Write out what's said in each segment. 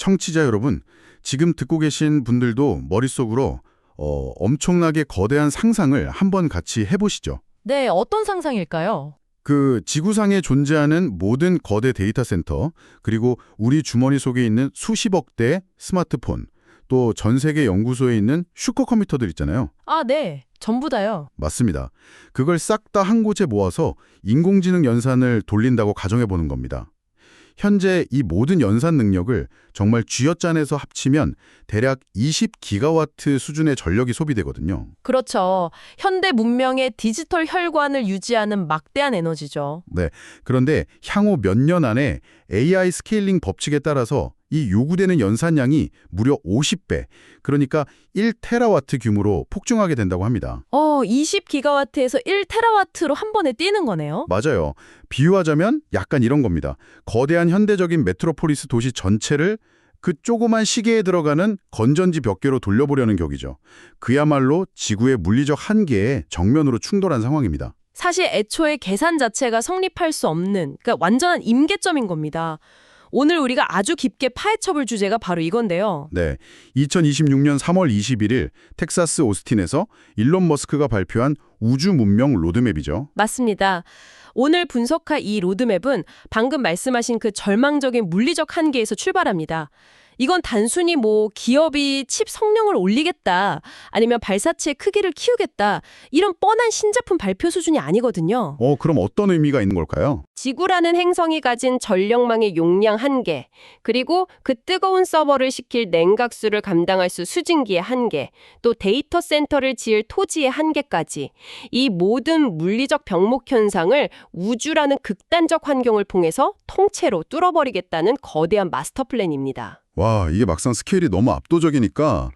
청취자 여러분, 지금 듣고 계신 분들도 머릿속으로 엄청나게 거대한 상상을 한번 같이 해보시죠. 네, 어떤 상상일까요? 그 지구상에 존재하는 모든 거대 데이터 센터, 그리고 우리 주머니 속에 있는 수십억 대의 스마트폰, 또 전 세계 연구소에 있는 슈퍼컴퓨터들 있잖아요. 아, 네. 전부 다요. 맞습니다. 그걸 싹 다 한 곳에 모아서 인공지능 연산을 돌린다고 가정해보는 겁니다. 현재 이 모든 연산 능력을 정말 쥐어짜내서 합치면 대략 20기가와트 수준의 전력이 소비되거든요. 그렇죠. 현대 문명의 디지털 혈관을 유지하는 막대한 에너지죠. 네. 그런데 향후 몇 년 안에 AI 스케일링 법칙에 따라서 이 요구되는 연산량이 무려 50배, 그러니까 1테라와트 규모로 폭증하게 된다고 합니다. 20기가와트에서 1테라와트로 한 번에 뛰는 거네요. 맞아요. 비유하자면 약간 이런 겁니다. 거대한 현대적인 메트로폴리스 도시 전체를 그 조그만 시계에 들어가는 건전지 몇 개로 돌려보려는 격이죠. 그야말로 지구의 물리적 한계에 정면으로 충돌한 상황입니다. 사실 애초에 계산 자체가 성립할 수 없는, 그러니까 완전한 임계점인 겁니다. 오늘 우리가 아주 깊게 파헤쳐볼 주제가 바로 이건데요. 네, 2026년 3월 21일 텍사스 오스틴에서 일론 머스크가 발표한 우주 문명 로드맵이죠. 맞습니다. 오늘 분석할 이 로드맵은 방금 말씀하신 그 절망적인 물리적 한계에서 출발합니다. 이건 단순히 기업이 칩 성능을 올리겠다, 아니면 발사체의 크기를 키우겠다, 이런 뻔한 신제품 발표 수준이 아니거든요. 그럼 어떤 의미가 있는 걸까요? 지구라는 행성이 가진 전력망의 용량 한계, 그리고 그 뜨거운 서버를 시킬 냉각수를 감당할 수 수증기의 한계, 또 데이터 센터를 지을 토지의 한계까지 이 모든 물리적 병목 현상을 우주라는 극단적 환경을 통해서 통째로 뚫어버리겠다는 거대한 마스터 플랜입니다. 와, 이게 막상 스케일이 너무 압도적이니까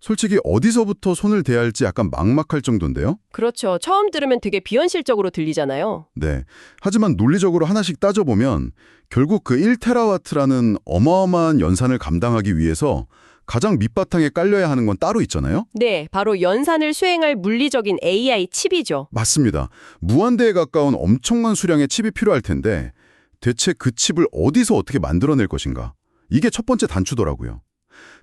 솔직히 어디서부터 손을 대야 할지 약간 막막할 정도인데요? 그렇죠. 처음 들으면 되게 비현실적으로 들리잖아요. 네. 하지만 논리적으로 하나씩 따져보면 결국 그 1테라와트라는 어마어마한 연산을 감당하기 위해서 가장 밑바탕에 깔려야 하는 건 따로 있잖아요? 네, 바로 연산을 수행할 물리적인 AI 칩이죠. 맞습니다. 무한대에 가까운 엄청난 수량의 칩이 필요할 텐데 대체 그 칩을 어디서 어떻게 만들어낼 것인가? 이게 첫 번째 단추더라고요.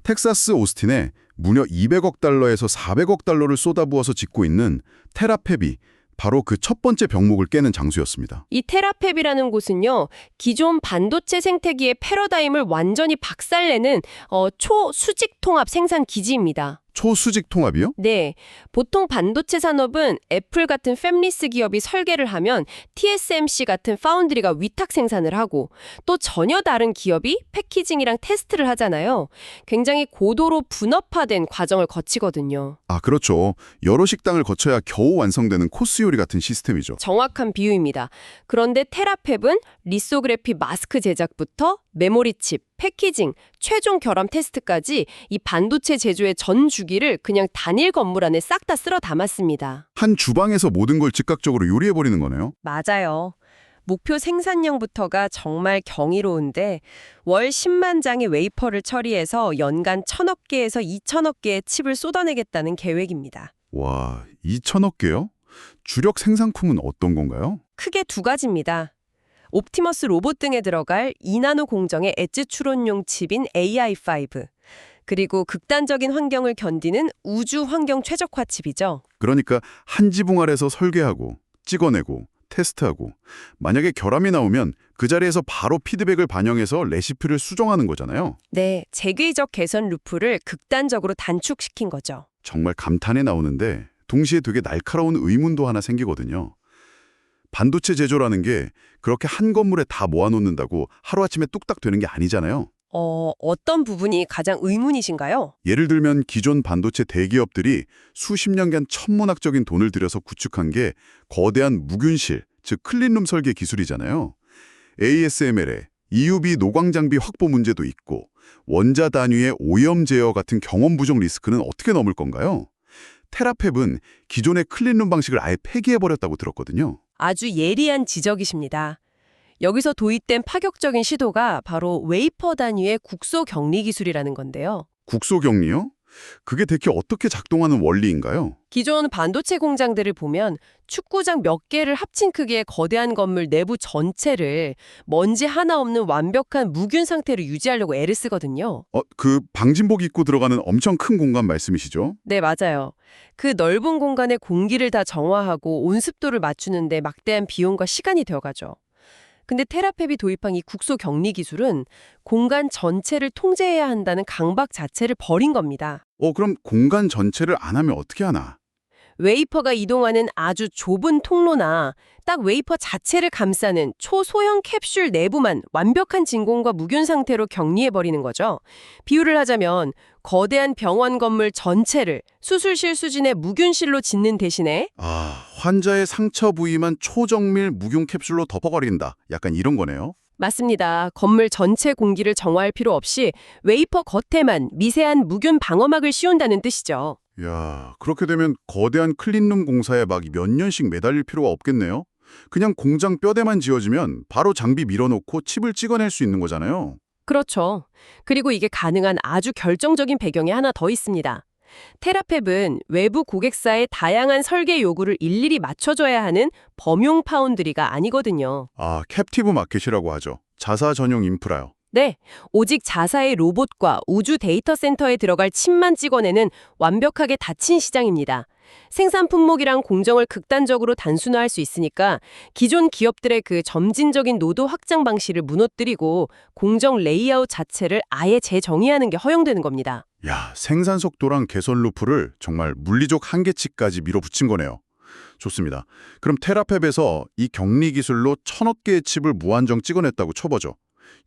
텍사스 오스틴에 무려 200억 달러에서 400억 달러를 쏟아부어서 짓고 있는 테라팹이 바로 그 첫 번째 병목을 깨는 장소였습니다. 이 테라팹이라는 곳은요, 기존 반도체 생태계의 패러다임을 완전히 박살내는 초수직 통합 생산 기지입니다. 초수직 통합이요? 네, 보통 반도체 산업은 애플 같은 팹리스 기업이 설계를 하면 TSMC 같은 파운드리가 위탁 생산을 하고 또 전혀 다른 기업이 패키징이랑 테스트를 하잖아요. 굉장히 고도로 분업화된 과정을 거치거든요. 아, 그렇죠. 여러 식당을 거쳐야 겨우 완성되는 코스 요리 같은 시스템이죠. 정확한 비유입니다. 그런데 테라팹은 리소그래피 마스크 제작부터 메모리 칩, 패키징, 최종 결함 테스트까지 이 반도체 제조의 전 주기를 그냥 단일 건물 안에 싹 다 쓸어 담았습니다. 한 주방에서 모든 걸 즉각적으로 요리해버리는 거네요. 맞아요. 목표 생산량부터가 정말 경이로운데 월 10만 장의 웨이퍼를 처리해서 연간 1,000억 개에서 2,000억 개의 칩을 쏟아내겠다는 계획입니다. 와, 2천억 개요? 주력 생산품은 어떤 건가요? 크게 두 가지입니다. 옵티머스 로봇 등에 들어갈 2나노 공정의 엣지 추론용 칩인 AI5, 그리고 극단적인 환경을 견디는 우주 환경 최적화 칩이죠. 그러니까 한 지붕 아래서 설계하고 찍어내고 테스트하고 만약에 결함이 나오면 그 자리에서 바로 피드백을 반영해서 레시피를 수정하는 거잖아요. 네, 재계적 개선 루프를 극단적으로 단축시킨 거죠. 정말 감탄에 나오는데 동시에 되게 날카로운 의문도 하나 생기거든요. 반도체 제조라는 게 그렇게 한 건물에 다 모아놓는다고 하루아침에 뚝딱 되는 게 아니잖아요. 어떤 부분이 가장 의문이신가요? 예를 들면 기존 반도체 대기업들이 수십 년간 천문학적인 돈을 들여서 구축한 게 거대한 무균실, 즉 클린룸 설계 기술이잖아요. ASML에 EUV 노광 장비 확보 문제도 있고 원자 단위의 오염 제어 같은 경험 부족 리스크는 어떻게 넘을 건가요? 테라팹은 기존의 클린룸 방식을 아예 폐기해버렸다고 들었거든요. 아주 예리한 지적이십니다. 여기서 도입된 파격적인 시도가 바로 웨이퍼 단위의 국소 격리 기술이라는 건데요. 국소 격리요? 그게 대체 어떻게 작동하는 원리인가요? 기존 반도체 공장들을 보면 축구장 몇 개를 합친 크기의 거대한 건물 내부 전체를 먼지 하나 없는 완벽한 무균 상태로 유지하려고 애를 쓰거든요. 그 방진복 입고 들어가는 엄청 큰 공간 말씀이시죠? 네, 맞아요. 그 넓은 공간에 공기를 다 정화하고 온습도를 맞추는데 막대한 비용과 시간이 들어가죠. 근데 테라팹이 도입한 이 국소 격리 기술은 공간 전체를 통제해야 한다는 강박 자체를 버린 겁니다. 그럼 공간 전체를 안 하면 어떻게 하나? 웨이퍼가 이동하는 아주 좁은 통로나 딱 웨이퍼 자체를 감싸는 초소형 캡슐 내부만 완벽한 진공과 무균 상태로 격리해버리는 거죠. 비유를 하자면 거대한 병원 건물 전체를 수술실 수준의 무균실로 짓는 대신에 환자의 상처 부위만 초정밀 무균 캡슐로 덮어버린다. 약간 이런 거네요. 맞습니다. 건물 전체 공기를 정화할 필요 없이 웨이퍼 겉에만 미세한 무균 방어막을 씌운다는 뜻이죠. 야, 그렇게 되면 거대한 클린룸 공사에 막 몇 년씩 매달릴 필요가 없겠네요. 그냥 공장 뼈대만 지어지면 바로 장비 밀어놓고 칩을 찍어낼 수 있는 거잖아요. 그렇죠. 그리고 이게 가능한 아주 결정적인 배경이 하나 더 있습니다. 테라팹은 외부 고객사의 다양한 설계 요구를 일일이 맞춰줘야 하는 범용 파운드리가 아니거든요. 캡티브 마켓이라고 하죠. 자사 전용 인프라요. 네, 오직 자사의 로봇과 우주 데이터 센터에 들어갈 칩만 찍어내는 완벽하게 닫힌 시장입니다. 생산 품목이랑 공정을 극단적으로 단순화할 수 있으니까 기존 기업들의 그 점진적인 노도 확장 방식을 무너뜨리고 공정 레이아웃 자체를 아예 재정의하는 게 허용되는 겁니다. 야, 생산 속도랑 개선 루프를 정말 물리적 한계치까지 밀어붙인 거네요. 좋습니다. 그럼 테라팹에서 이 격리 기술로 1000억 개의 칩을 무한정 찍어냈다고 쳐보죠.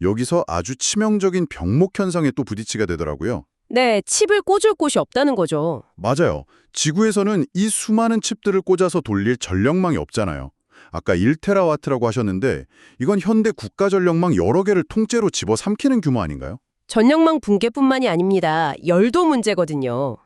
여기서 아주 치명적인 병목 현상에 또 부딪히게 되더라고요. 네, 칩을 꽂을 곳이 없다는 거죠. 맞아요. 지구에서는 이 수많은 칩들을 꽂아서 돌릴 전력망이 없잖아요. 아까 1테라와트라고 하셨는데 이건 현대 국가 전력망 여러 개를 통째로 집어삼키는 규모 아닌가요? 전력망 붕괴뿐만이 아닙니다. 열도 문제거든요.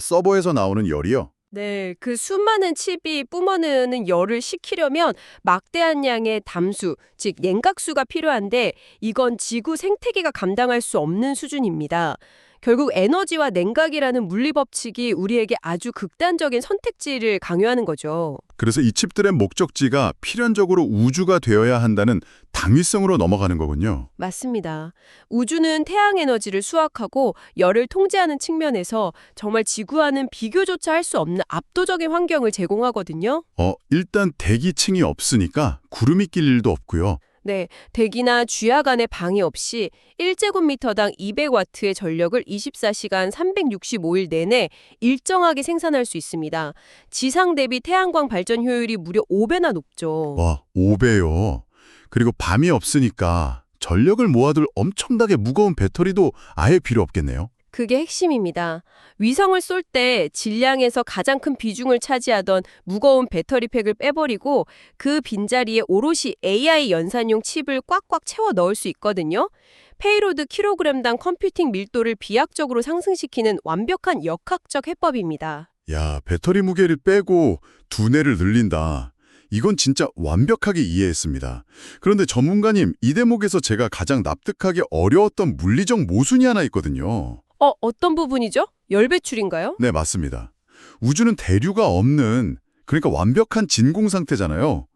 서버에서 나오는 열이요? 네, 그 수많은 칩이 뿜어내는 열을 식히려면 막대한 양의 담수, 즉 냉각수가 필요한데 이건 지구 생태계가 감당할 수 없는 수준입니다. 결국 에너지와 냉각이라는 물리 법칙이 우리에게 아주 극단적인 선택지를 강요하는 거죠. 그래서 이 칩들의 목적지가 필연적으로 우주가 되어야 한다는 당위성으로 넘어가는 거군요. 맞습니다. 우주는 태양 에너지를 수확하고 열을 통제하는 측면에서 정말 지구와는 비교조차 할 수 없는 압도적인 환경을 제공하거든요. 일단 대기층이 없으니까 구름이 낄 일도 없고요. 네, 대기나 쥐약 안에 방해 없이 1제곱미터당 200와트의 전력을 24시간 365일 내내 일정하게 생산할 수 있습니다. 지상 대비 태양광 발전 효율이 무려 5배나 높죠. 와, 5배요. 그리고 밤이 없으니까 전력을 모아둘 엄청나게 무거운 배터리도 아예 필요 없겠네요. 그게 핵심입니다. 위성을 쏠 때 질량에서 가장 큰 비중을 차지하던 무거운 배터리팩을 빼버리고 그 빈자리에 오롯이 AI 연산용 칩을 꽉꽉 채워 넣을 수 있거든요. 페이로드 킬로그램당 컴퓨팅 밀도를 비약적으로 상승시키는 완벽한 역학적 해법입니다. 야, 배터리 무게를 빼고 두뇌를 늘린다. 이건 진짜 완벽하게 이해했습니다. 그런데 전문가님, 이 대목에서 제가 가장 납득하기 어려웠던 물리적 모순이 하나 있거든요. 어떤 부분이죠? 열 배출인가요? 네, 맞습니다. 우주는 대류가 없는, 그러니까 완벽한 진공 상태잖아요.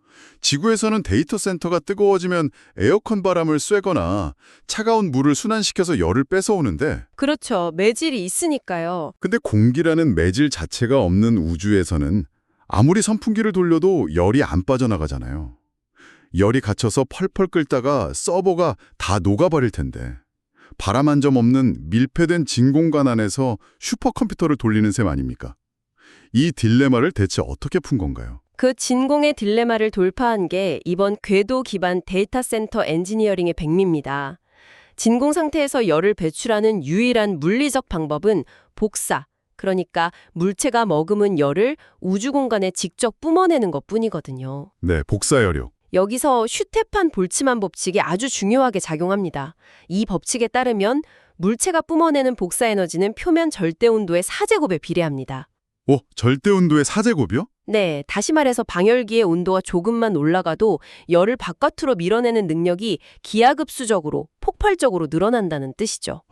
지구에서는 데이터 센터가 뜨거워지면 에어컨 바람을 쐬거나 차가운 물을 순환시켜서 열을 뺏어오는데, 그렇죠. 매질이 있으니까요. 근데 공기라는 매질 자체가 없는 우주에서는 아무리 선풍기를 돌려도 열이 안 빠져나가잖아요. 열이 갇혀서 펄펄 끓다가 서버가 다 녹아버릴 텐데 바람 한 점 없는 밀폐된 진공관 안에서 슈퍼컴퓨터를 돌리는 셈 아닙니까? 이 딜레마를 대체 어떻게 푼 건가요? 그 진공의 딜레마를 돌파한 게 이번 궤도 기반 데이터 센터 엔지니어링의 백미입니다. 진공 상태에서 열을 배출하는 유일한 물리적 방법은 복사, 그러니까 물체가 머금은 열을 우주 공간에 직접 뿜어내는 것뿐이거든요. 네, 복사열이요. 여기서 슈테판 볼츠만 법칙이 아주 중요하게 작용합니다. 이 법칙에 따르면 물체가 뿜어내는 복사 에너지는 표면 절대 온도의 4제곱에 비례합니다. 절대 온도의 4제곱이요? 네, 다시 말해서 방열기의 온도가 조금만 올라가도 열을 바깥으로 밀어내는 능력이 기하급수적으로, 폭발적으로 늘어난다는 뜻이죠.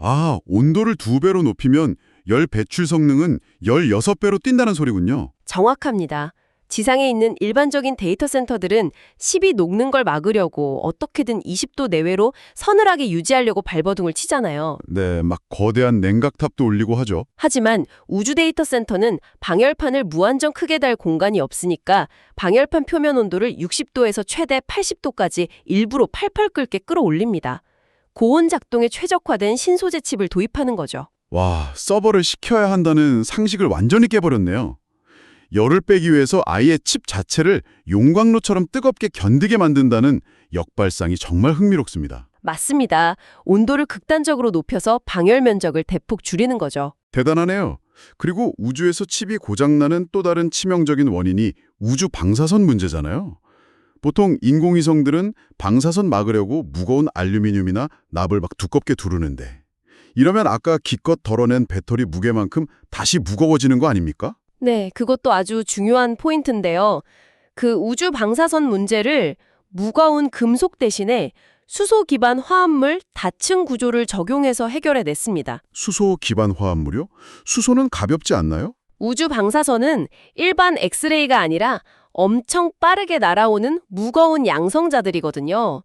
온도를 2배로 높이면 열 배출 성능은 16배로 뛴다는 소리군요. 정확합니다. 지상에 있는 일반적인 데이터 센터들은 10이 녹는 걸 막으려고 어떻게든 20도 내외로 서늘하게 유지하려고 발버둥을 치잖아요. 네, 막 거대한 냉각탑도 올리고 하죠. 하지만 우주 데이터 센터는 방열판을 무한정 크게 달 공간이 없으니까 방열판 표면 온도를 60도에서 최대 80도까지 일부러 팔팔 끓게 끌어올립니다. 고온 작동에 최적화된 신소재 칩을 도입하는 거죠. 와, 서버를 식혀야 한다는 상식을 완전히 깨버렸네요. 열을 빼기 위해서 아예 칩 자체를 용광로처럼 뜨겁게 견디게 만든다는 역발상이 정말 흥미롭습니다. 맞습니다. 온도를 극단적으로 높여서 방열 면적을 대폭 줄이는 거죠. 대단하네요. 그리고 우주에서 칩이 고장나는 또 다른 치명적인 원인이 우주 방사선 문제잖아요. 보통 인공위성들은 방사선 막으려고 무거운 알루미늄이나 납을 막 두껍게 두르는데 이러면 아까 기껏 덜어낸 배터리 무게만큼 다시 무거워지는 거 아닙니까? 네, 그것도 아주 중요한 포인트인데요. 그 우주 방사선 문제를 무거운 금속 대신에 수소 기반 화합물 다층 구조를 적용해서 해결해냈습니다. 수소 기반 화합물이요? 수소는 가볍지 않나요? 우주 방사선은 일반 엑스레이가 아니라 엄청 빠르게 날아오는 무거운 양성자들이거든요.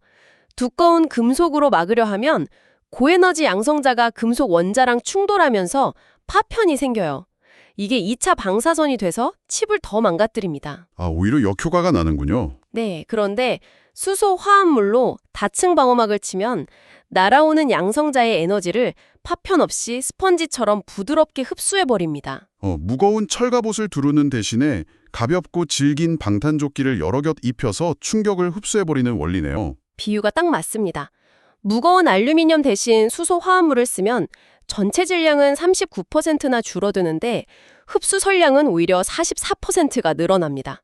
두꺼운 금속으로 막으려 하면 고에너지 양성자가 금속 원자랑 충돌하면서 파편이 생겨요. 이게 2차 방사선이 돼서 칩을 더 망가뜨립니다. 아, 오히려 역효과가 나는군요. 네, 그런데 수소 화합물로 다층 방어막을 치면 날아오는 양성자의 에너지를 파편 없이 스펀지처럼 부드럽게 흡수해버립니다. 무거운 철갑옷을 두르는 대신에 가볍고 질긴 방탄조끼를 여러 겹 입혀서 충격을 흡수해버리는 원리네요. 비유가 딱 맞습니다. 무거운 알루미늄 대신 수소 화합물을 쓰면 전체 질량은 39%나 줄어드는데 흡수 설량은 오히려 44%가 늘어납니다.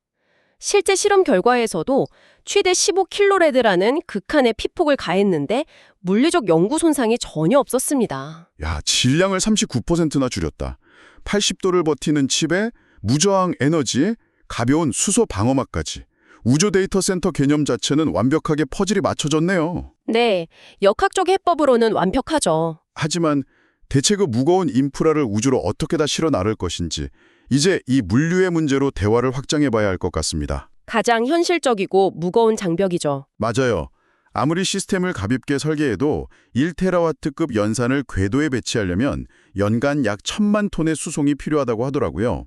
실제 실험 결과에서도 최대 15kg라는 극한의 피폭을 가했는데 물리적 영구 손상이 전혀 없었습니다. 야, 질량을 39%나 줄였다. 80도를 버티는 칩에 무저항 에너지에 가벼운 수소 방어막까지. 우주 데이터 센터 개념 자체는 완벽하게 퍼즐이 맞춰졌네요. 네, 역학적 해법으로는 완벽하죠. 하지만 대체 그 무거운 인프라를 우주로 어떻게 다 실어 나를 것인지 이제 이 물류의 문제로 대화를 확장해 봐야 할 것 같습니다. 가장 현실적이고 무거운 장벽이죠. 맞아요. 아무리 시스템을 가볍게 설계해도 1테라와트급 연산을 궤도에 배치하려면 연간 약 1,000만 톤의 수송이 필요하다고 하더라고요.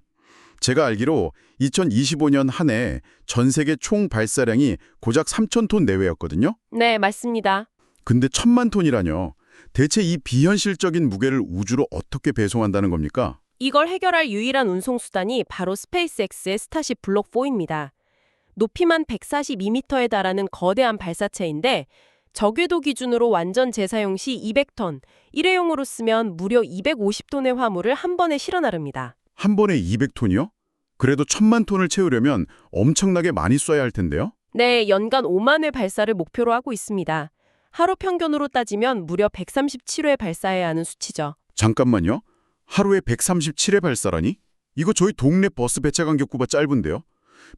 제가 알기로 2025년 한 해 전 세계 총 발사량이 고작 3,000톤 내외였거든요. 네, 맞습니다. 근데 1,000만 톤이라뇨. 대체 이 비현실적인 무게를 우주로 어떻게 배송한다는 겁니까? 이걸 해결할 유일한 운송수단이 바로 스페이스X의 스타쉽 블록4입니다. 높이만 142m에 달하는 거대한 발사체인데 저궤도 기준으로 완전 재사용 시 200톤, 일회용으로 쓰면 무려 250톤의 화물을 한 번에 실어 나릅니다. 한 번에 200톤이요? 그래도 1,000만 톤을 채우려면 엄청나게 많이 쏴야 할 텐데요? 네, 연간 5만 회 발사를 목표로 하고 있습니다. 하루 평균으로 따지면 무려 137회 발사해야 하는 수치죠. 잠깐만요. 하루에 137회 발사라니? 이거 저희 동네 버스 배차 간격보다 짧은데요?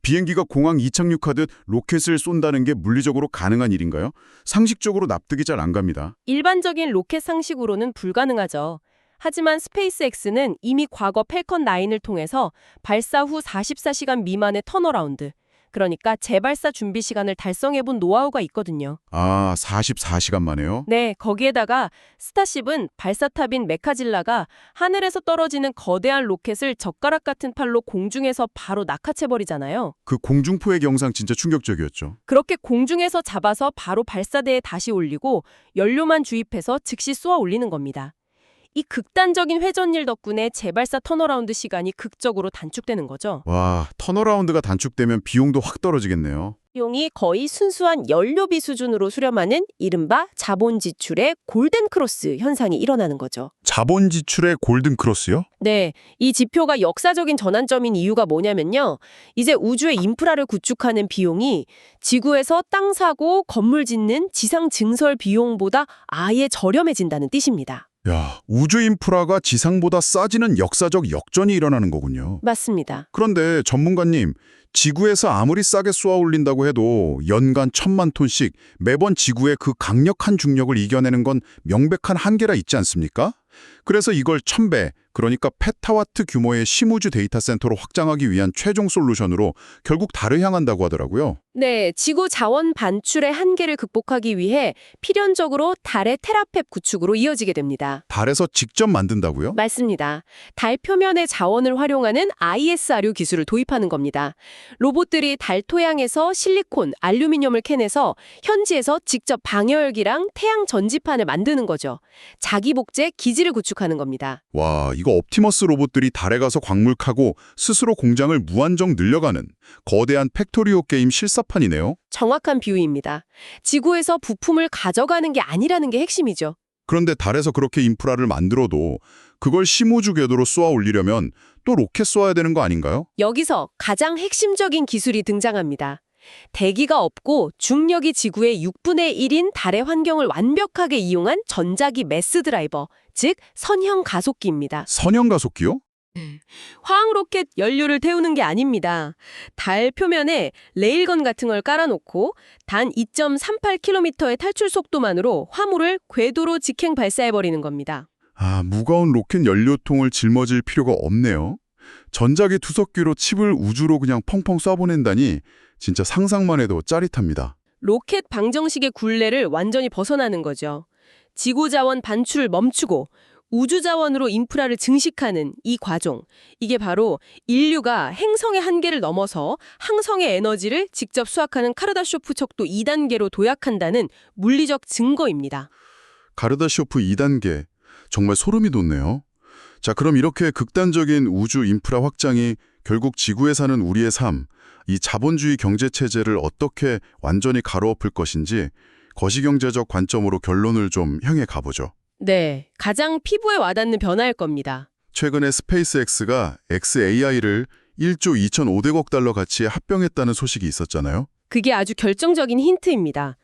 비행기가 공항 이착륙하듯 로켓을 쏜다는 게 물리적으로 가능한 일인가요? 상식적으로 납득이 잘 안 갑니다. 일반적인 로켓 상식으로는 불가능하죠. 하지만 스페이스X는 이미 과거 펠컨 9을 통해서 발사 후 44시간 미만의 턴어라운드, 그러니까 재발사 준비 시간을 달성해본 노하우가 있거든요. 아, 44시간 만에요? 네, 거기에다가 스타쉽은 발사탑인 메카질라가 하늘에서 떨어지는 거대한 로켓을 젓가락 같은 팔로 공중에서 바로 낚아채버리잖아요. 그 공중포획 영상 진짜 충격적이었죠. 그렇게 공중에서 잡아서 바로 발사대에 다시 올리고 연료만 주입해서 즉시 쏘아 올리는 겁니다. 이 극단적인 회전일 덕분에 재발사 턴어라운드 시간이 극적으로 단축되는 거죠. 와, 턴어라운드가 단축되면 비용도 확 떨어지겠네요. 비용이 거의 순수한 연료비 수준으로 수렴하는 이른바 자본 지출의 골든 크로스 현상이 일어나는 거죠. 자본 지출의 골든 크로스요? 네, 이 지표가 역사적인 전환점인 이유가 뭐냐면요. 이제 우주의 인프라를 구축하는 비용이 지구에서 땅 사고 건물 짓는 지상 증설 비용보다 아예 저렴해진다는 뜻입니다. 야, 우주 인프라가 지상보다 싸지는 역사적 역전이 일어나는 거군요. 맞습니다. 그런데 전문가님, 지구에서 아무리 싸게 쏘아 올린다고 해도 연간 1,000만 톤씩 매번 지구의 그 강력한 중력을 이겨내는 건 명백한 한계라 있지 않습니까? 그래서 이걸 1000배, 그러니까 페타와트 규모의 심우주 데이터 센터로 확장하기 위한 최종 솔루션으로 결국 달을 향한다고 하더라고요. 네, 지구 자원 반출의 한계를 극복하기 위해 필연적으로 달의 테라팹 구축으로 이어지게 됩니다. 달에서 직접 만든다고요? 맞습니다. 달 표면의 자원을 활용하는 ISRU 기술을 도입하는 겁니다. 로봇들이 달 토양에서 실리콘, 알루미늄을 캐내서 현지에서 직접 방열기랑 태양 전지판을 만드는 거죠. 자기 복제 기지를 구축하는 겁니다. 와, 이거 옵티머스 로봇들이 달에 가서 광물 캐고 스스로 공장을 무한정 늘려가는 거대한 팩토리오 게임 실사판이네요. 정확한 비유입니다. 지구에서 부품을 가져가는 게 아니라는 게 핵심이죠. 그런데 달에서 그렇게 인프라를 만들어도 그걸 심우주 궤도로 쏘아 올리려면 또 로켓 쏘아야 되는 거 아닌가요? 여기서 가장 핵심적인 기술이 등장합니다. 대기가 없고 중력이 지구의 6분의 1인 달의 환경을 완벽하게 이용한 전자기 매스 드라이버, 즉 선형 가속기입니다. 선형 가속기요? 화학 로켓 연료를 태우는 게 아닙니다. 달 표면에 레일건 같은 걸 깔아놓고 단 2.38km의 탈출 속도만으로 화물을 궤도로 직행 발사해버리는 겁니다. 아, 무거운 로켓 연료통을 짊어질 필요가 없네요. 전자기 투석기로 칩을 우주로 그냥 펑펑 쏴보낸다니 진짜 상상만 해도 짜릿합니다. 로켓 방정식의 굴레를 완전히 벗어나는 거죠. 지구 자원 반출을 멈추고 우주 자원으로 인프라를 증식하는 이 과정. 이게 바로 인류가 행성의 한계를 넘어서 항성의 에너지를 직접 수확하는 카르다쇼프 척도 2단계로 도약한다는 물리적 증거입니다. 가르다쇼프 2단계. 정말 소름이 돋네요. 자, 그럼 이렇게 극단적인 우주 인프라 확장이 결국 지구에 사는 우리의 삶, 이 자본주의 경제체제를 어떻게 완전히 가로엎을 것인지 거시경제적 관점으로 결론을 좀 향해 가보죠. 네, 가장 피부에 와닿는 변화일 겁니다. 최근에 스페이스X가 xAI를 1조 2,500억 달러 가치에 합병했다는 소식이 있었잖아요. 그게 아주 결정적인 힌트입니다.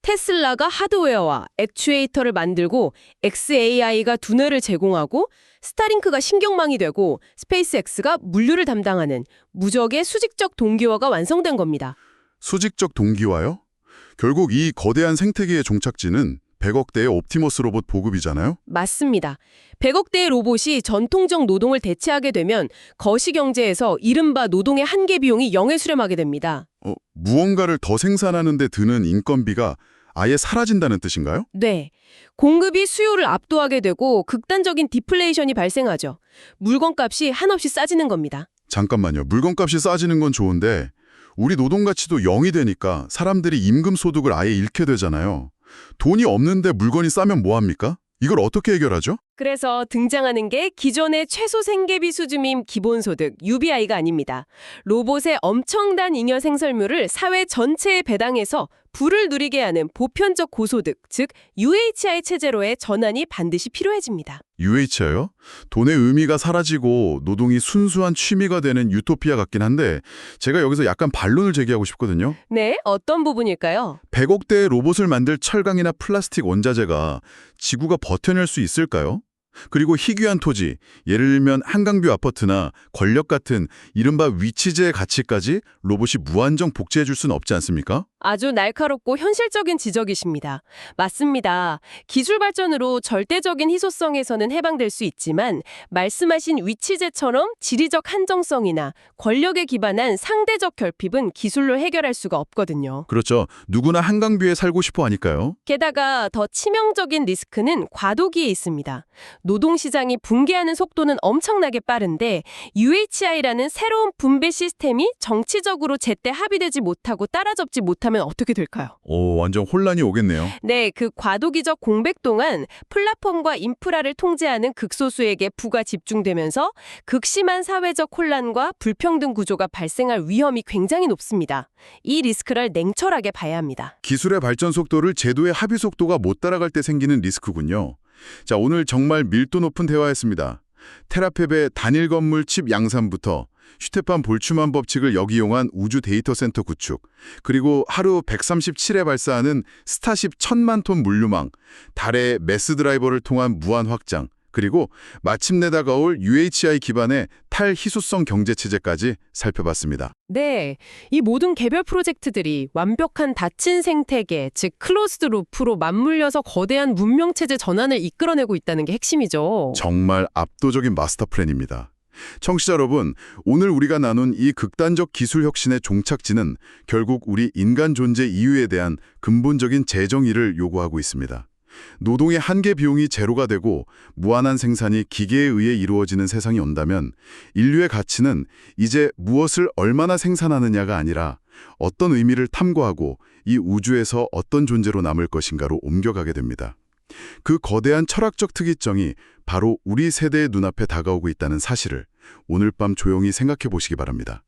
테슬라가 하드웨어와 액추에이터를 만들고 xAI가 두뇌를 제공하고 스타링크가 신경망이 되고 스페이스X가 물류를 담당하는 무적의 수직적 동기화가 완성된 겁니다. 수직적 동기화요? 결국 이 거대한 생태계의 종착지는 100억대의 옵티머스 로봇 보급이잖아요? 맞습니다. 100억대의 로봇이 전통적 노동을 대체하게 되면 거시경제에서 이른바 노동의 한계 비용이 0에 수렴하게 됩니다. 무언가를 더 생산하는 데 드는 인건비가 아예 사라진다는 뜻인가요? 네. 공급이 수요를 압도하게 되고 극단적인 디플레이션이 발생하죠. 물건값이 한없이 싸지는 겁니다. 잠깐만요. 물건값이 싸지는 건 좋은데 우리 노동 가치도 0이 되니까 사람들이 임금 소득을 아예 잃게 되잖아요. 돈이 없는데 물건이 싸면 뭐합니까? 이걸 어떻게 해결하죠? 그래서 등장하는 게 기존의 최소 생계비 수준인 기본소득, UBI가 아닙니다. 로봇의 엄청난 잉여 생산물을 사회 전체에 배당해서 부를 누리게 하는 보편적 고소득, 즉 UHI 체제로의 전환이 반드시 필요해집니다. UHI요? 돈의 의미가 사라지고 노동이 순수한 취미가 되는 유토피아 같긴 한데 제가 여기서 약간 반론을 제기하고 싶거든요. 네, 어떤 부분일까요? 100억대의 로봇을 만들 철강이나 플라스틱 원자재가 지구가 버텨낼 수 있을까요? 그리고 희귀한 토지, 예를 들면 한강뷰 아파트나 권력 같은 이른바 위치제의 가치까지 로봇이 무한정 복제해 줄 수는 없지 않습니까? 아주 날카롭고 현실적인 지적이십니다. 맞습니다. 기술 발전으로 절대적인 희소성에서는 해방될 수 있지만 말씀하신 위치제처럼 지리적 한정성이나 권력에 기반한 상대적 결핍은 기술로 해결할 수가 없거든요. 그렇죠. 누구나 한강뷰에 살고 싶어 하니까요. 게다가 더 치명적인 리스크는 과도기에 있습니다. 노동시장이 붕괴하는 속도는 엄청나게 빠른데 UHI라는 새로운 분배 시스템이 정치적으로 제때 합의되지 못하고 따라잡지 못하면 어떻게 될까요? 오, 완전 혼란이 오겠네요. 네, 그 과도기적 공백 동안 플랫폼과 인프라를 통제하는 극소수에게 부가 집중되면서 극심한 사회적 혼란과 불평등 구조가 발생할 위험이 굉장히 높습니다. 이 리스크를 냉철하게 봐야 합니다. 기술의 발전 속도를 제도의 합의 속도가 못 따라갈 때 생기는 리스크군요. 자, 오늘 정말 밀도 높은 대화였습니다. 테라팹의 단일 건물 칩 양산부터 슈테판 볼츠만 법칙을 역이용한 우주 데이터 센터 구축, 그리고 하루 137회 발사하는 스타쉽 1000만 톤 물류망, 달의 매스 드라이버를 통한 무한 확장, 그리고 마침내 다가올 UHI 기반의 탈희소성 경제체제까지 살펴봤습니다. 네, 이 모든 개별 프로젝트들이 완벽한 닫힌 생태계, 즉 클로즈드 루프로 맞물려서 거대한 문명체제 전환을 이끌어내고 있다는 게 핵심이죠. 정말 압도적인 마스터 플랜입니다. 청취자 여러분, 오늘 우리가 나눈 이 극단적 기술 혁신의 종착지는 결국 우리 인간 존재 이유에 대한 근본적인 재정의를 요구하고 있습니다. 노동의 한계 비용이 제로가 되고 무한한 생산이 기계에 의해 이루어지는 세상이 온다면 인류의 가치는 이제 무엇을 얼마나 생산하느냐가 아니라 어떤 의미를 탐구하고 이 우주에서 어떤 존재로 남을 것인가로 옮겨가게 됩니다. 그 거대한 철학적 특이점이 바로 우리 세대의 눈앞에 다가오고 있다는 사실을 오늘 밤 조용히 생각해 보시기 바랍니다.